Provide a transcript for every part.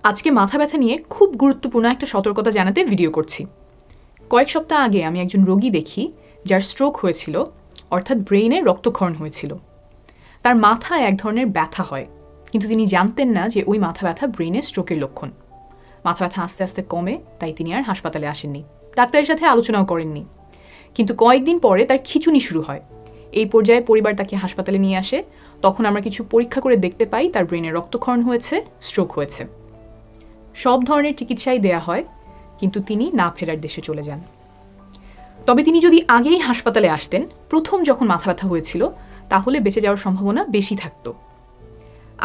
আজকে মাথা ব্যথা নিয়ে খুব গুরুত্বপূর্ণ একটা সতর্কতা জানাতে ভিডিও করছি। কয়েক সপ্তাহ আগে আমি একজন রোগী দেখি যার স্ট্রোক হয়েছিল, অর্থাৎ ব্রেইনে রক্তক্ষরণ হয়েছিল। তার মাথায় এক ধরনের ব্যথা হয়, কিন্তু তিনি জানতেন না যে ওই মাথা ব্যথা ব্রেইনে স্ট্রোকের লক্ষণ। মাথা ব্যথা আস্তে আস্তে কমে, তাই তিনি আর হাসপাতালে আসেননি, ডাক্তারের সাথে আলোচনাও করেননি। কিন্তু কয়েকদিন পরে তার খিঁচুনি শুরু হয়। এই পর্যায়ে পরিবার তাকে হাসপাতালে নিয়ে আসে। তখন আমরা কিছু পরীক্ষা করে দেখতে পাই তার ব্রেইনে রক্তক্ষরণ হয়েছে, স্ট্রোক হয়েছে। সব ধরনের চিকিৎসাই দেয়া হয়, কিন্তু তিনি না ফেরার দেশে চলে যান। তবে তিনি যদি আগেই হাসপাতালে আসতেন, প্রথম যখন মাথা ব্যথা হয়েছিল, তাহলে বেঁচে যাওয়ার সম্ভাবনা বেশি থাকত।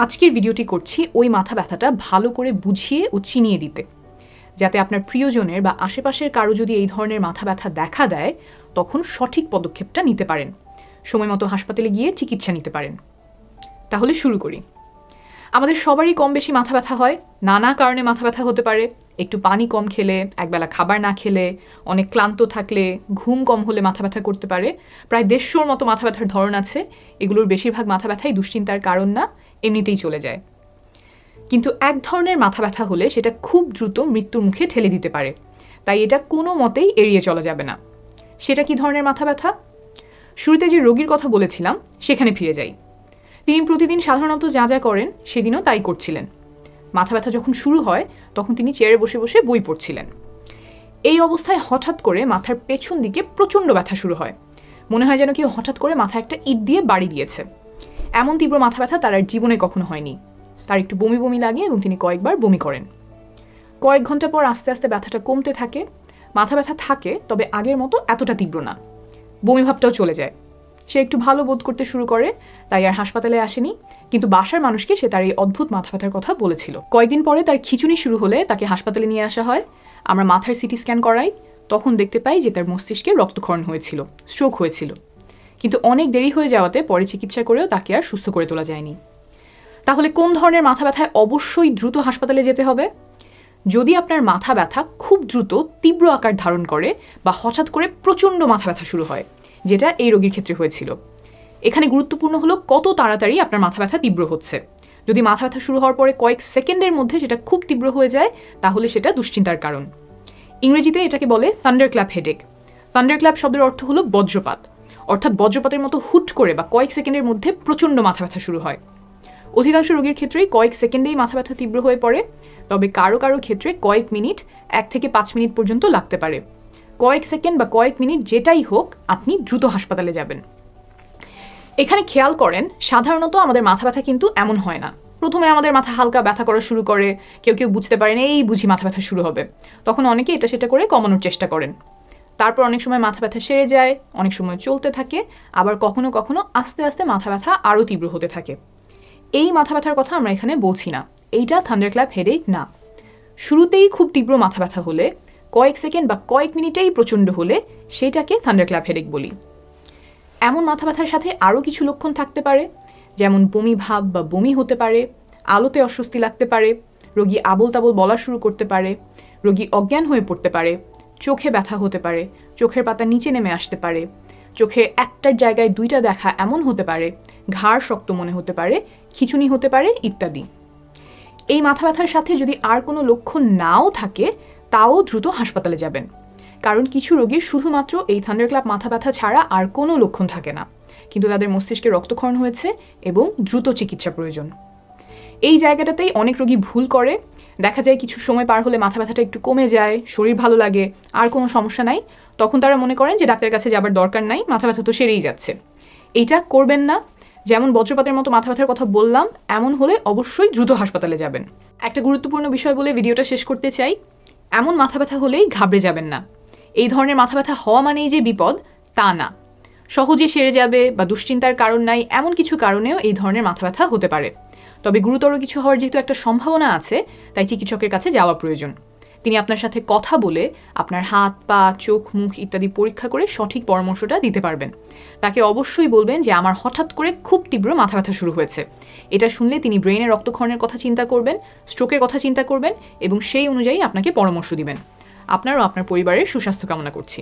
আজকের ভিডিওটি করছি ওই মাথা ব্যথাটা ভালো করে বুঝিয়ে ও চিনিয়ে দিতে, যাতে আপনার প্রিয়জনের বা আশেপাশের কারো যদি এই ধরনের মাথা ব্যথা দেখা দেয়, তখন সঠিক পদক্ষেপটা নিতে পারেন, সময় মতো হাসপাতালে গিয়ে চিকিৎসা নিতে পারেন। তাহলে শুরু করি। আমাদের সবারই কম বেশি মাথা ব্যথা হয়। নানা কারণে মাথা ব্যথা হতে পারে। একটু পানি কম খেলে, একবেলা খাবার না খেলে, অনেক ক্লান্ত থাকলে, ঘুম কম হলে মাথা ব্যথা করতে পারে। প্রায় 150-র মতো মাথা ব্যথার ধরন আছে। এগুলোর বেশিরভাগ মাথা ব্যথাই দুশ্চিন্তার কারণ না, এমনিতেই চলে যায়। কিন্তু এক ধরনের মাথা ব্যথা হলে সেটা খুব দ্রুত মৃত্যুর মুখে ঠেলে দিতে পারে, তাই এটা কোনো মতেই এড়িয়ে চলা যাবে না। সেটা কি ধরনের মাথা ব্যথা? শুরুতে যে রোগীর কথা বলেছিলাম সেখানে ফিরে যাই। তিনি প্রতিদিন সাধারণত যা যা করেন সেদিনও তাই করছিলেন। মাথা ব্যথা যখন শুরু হয়, তখন তিনি চেয়ারে বসে বসে বই পড়ছিলেন। এই অবস্থায় হঠাৎ করে মাথার পেছন দিকে প্রচণ্ড ব্যথা শুরু হয়। মনে হয় যেন কেউ হঠাৎ করে মাথায় একটা ইট দিয়ে বাড়ি দিয়েছে। এমন তীব্র মাথা ব্যথা তার আর জীবনে কখনো হয়নি। তার একটু বমি বমি লাগে এবং তিনি কয়েকবার বমি করেন। কয়েক ঘন্টা পর আস্তে আস্তে ব্যথাটা কমতে থাকে। মাথা ব্যথা থাকে, তবে আগের মতো এতটা তীব্র না। বমি ভাবটাও চলে যায়। সে একটু ভালো বোধ করতে শুরু করে, তাই আর হাসপাতালে আসেনি। কিন্তু বাসার মানুষকে সে তার এই অদ্ভুত মাথা ব্যথার কথা বলেছিল। কয়েকদিন পরে তার খিঁচুনি শুরু হলে তাকে হাসপাতালে নিয়ে আসা হয়। আমরা মাথার সিটি স্ক্যান করাই। তখন দেখতে পাই যে তার মস্তিষ্কে রক্তক্ষরণ হয়েছিল, স্ট্রোক হয়েছিল। কিন্তু অনেক দেরি হয়ে যাওয়াতে পরে চিকিৎসা করেও তাকে আর সুস্থ করে তোলা যায়নি। তাহলে কোন ধরনের মাথা ব্যথায় অবশ্যই দ্রুত হাসপাতালে যেতে হবে? যদি আপনার মাথা ব্যথা খুব দ্রুত তীব্র আকার ধারণ করে বা হঠাৎ করে প্রচণ্ড মাথা ব্যথা শুরু হয়, যেটা এই রোগীর ক্ষেত্রে হয়েছিল। এখানে গুরুত্বপূর্ণ হলো কত তাড়াতাড়ি আপনার মাথা ব্যথা তীব্র হচ্ছে। যদি মাথা ব্যথা শুরু হওয়ার পরে কয়েক সেকেন্ডের মধ্যে সেটা খুব তীব্র হয়ে যায়, তাহলে সেটা দুশ্চিন্তার কারণ। ইংরেজিতে এটাকে বলে থান্ডারক্ল্যাপ হেডেক। থান্ডারক্ল্যাপ শব্দের অর্থ হলো বজ্রপাত, অর্থাৎ বজ্রপাতের মতো হুট করে বা কয়েক সেকেন্ডের মধ্যে প্রচণ্ড মাথা ব্যথা শুরু হয়। অধিকাংশ রোগীর ক্ষেত্রেই কয়েক সেকেন্ডেই মাথা ব্যথা তীব্র হয়ে পড়ে, তবে কারো কারো ক্ষেত্রে কয়েক মিনিট, 1 থেকে 5 মিনিট পর্যন্ত লাগতে পারে। কয়েক সেকেন্ড বা কয়েক মিনিট যেটাই হোক, আপনি দ্রুত হাসপাতালে যাবেন। এখানে খেয়াল করেন, সাধারণত আমাদের মাথা ব্যথা কিন্তু এমন হয় না। প্রথমে আমাদের মাথা হালকা ব্যথা করা শুরু করে, কেউ কেউ বুঝতে পারেন এই বুঝি মাথা ব্যথা শুরু হবে। তখন অনেকে এটা সেটা করে কমানোর চেষ্টা করেন। তারপর অনেক সময় মাথা ব্যথা সেরে যায়, অনেক সময় চলতে থাকে, আবার কখনো কখনো আস্তে আস্তে মাথা ব্যথা আরও তীব্র হতে থাকে। এই মাথা ব্যথার কথা আমরা এখানে বলছি না। এইটা থান্ডারক্ল্যাপ হেডেক না। শুরুতেই খুব তীব্র মাথা ব্যথা হলে, কয়েক সেকেন্ড বা কয়েক মিনিটেই প্রচণ্ড হলে, সেটাকে থান্ডারক্ল্যাপ হেডেক বলি। এমন মাথা ব্যথার সাথে আরও কিছু লক্ষণ থাকতে পারে, যেমন বমি ভাব বা বমি হতে পারে, আলোতে অস্বস্তি লাগতে পারে, রোগী আবোল তাবোল বলা শুরু করতে পারে, রোগী অজ্ঞান হয়ে পড়তে পারে, চোখে ব্যথা হতে পারে, চোখের পাতা নিচে নেমে আসতে পারে, চোখে একটার জায়গায় 2টা দেখা এমন হতে পারে, ঘাড় শক্ত মনে হতে পারে, খিঁচুনি হতে পারে ইত্যাদি। এই মাথা ব্যথার সাথে যদি আর কোনো লক্ষণ নাও থাকে, তাও দ্রুত হাসপাতালে যাবেন, কারণ কিছু রোগীর শুধুমাত্র এই থান্ডারক্ল্যাপ মাথা ব্যথা ছাড়া আর কোনো লক্ষণ থাকে না, কিন্তু তাদের মস্তিষ্কে রক্তক্ষরণ হয়েছে এবং দ্রুত চিকিৎসা প্রয়োজন। এই জায়গাটাতেই অনেক রোগী ভুল করে। দেখা যায় কিছু সময় পার হলে মাথা ব্যথাটা একটু কমে যায়, শরীর ভালো লাগে, আর কোনো সমস্যা নাই। তখন তারা মনে করেন যে ডাক্তারের কাছে যাবার দরকার নাই, মাথা ব্যথা তো সেরেই যাচ্ছে। এইটা করবেন না। যেমন বজ্রপাতের মতো মাথা ব্যথার কথা বললাম, এমন হলে অবশ্যই দ্রুত হাসপাতালে যাবেন। একটা গুরুত্বপূর্ণ বিষয় বলে ভিডিওটা শেষ করতে চাই, এমন মাথা ব্যথা হলেই ঘাবড়ে যাবেন না। এই ধরনের মাথা ব্যথা হওয়া মানেই যে বিপদ, তা না। সহজে সেরে যাবে বা দুশ্চিন্তার কারণ নাই, এমন কিছু কারণেও এই ধরনের মাথা ব্যথা হতে পারে। তবে গুরুতর কিছু হওয়ার যেহেতু একটা সম্ভাবনা আছে, তাই চিকিৎসকের কাছে যাওয়া প্রয়োজন। তিনি আপনার সাথে কথা বলে আপনার হাত, পা, চোখ, মুখ ইত্যাদি পরীক্ষা করে সঠিক পরামর্শটা দিতে পারবেন। তাকে অবশ্যই বলবেন যে আমার হঠাৎ করে খুব তীব্র মাথা ব্যথা শুরু হয়েছে। এটা শুনলে তিনি ব্রেইনে রক্তক্ষরণের কথা চিন্তা করবেন, স্ট্রোকের কথা চিন্তা করবেন এবং সেই অনুযায়ী আপনাকে পরামর্শ দিবেন। আপনার ও আপনার পরিবারের সুস্বাস্থ্য কামনা করছি।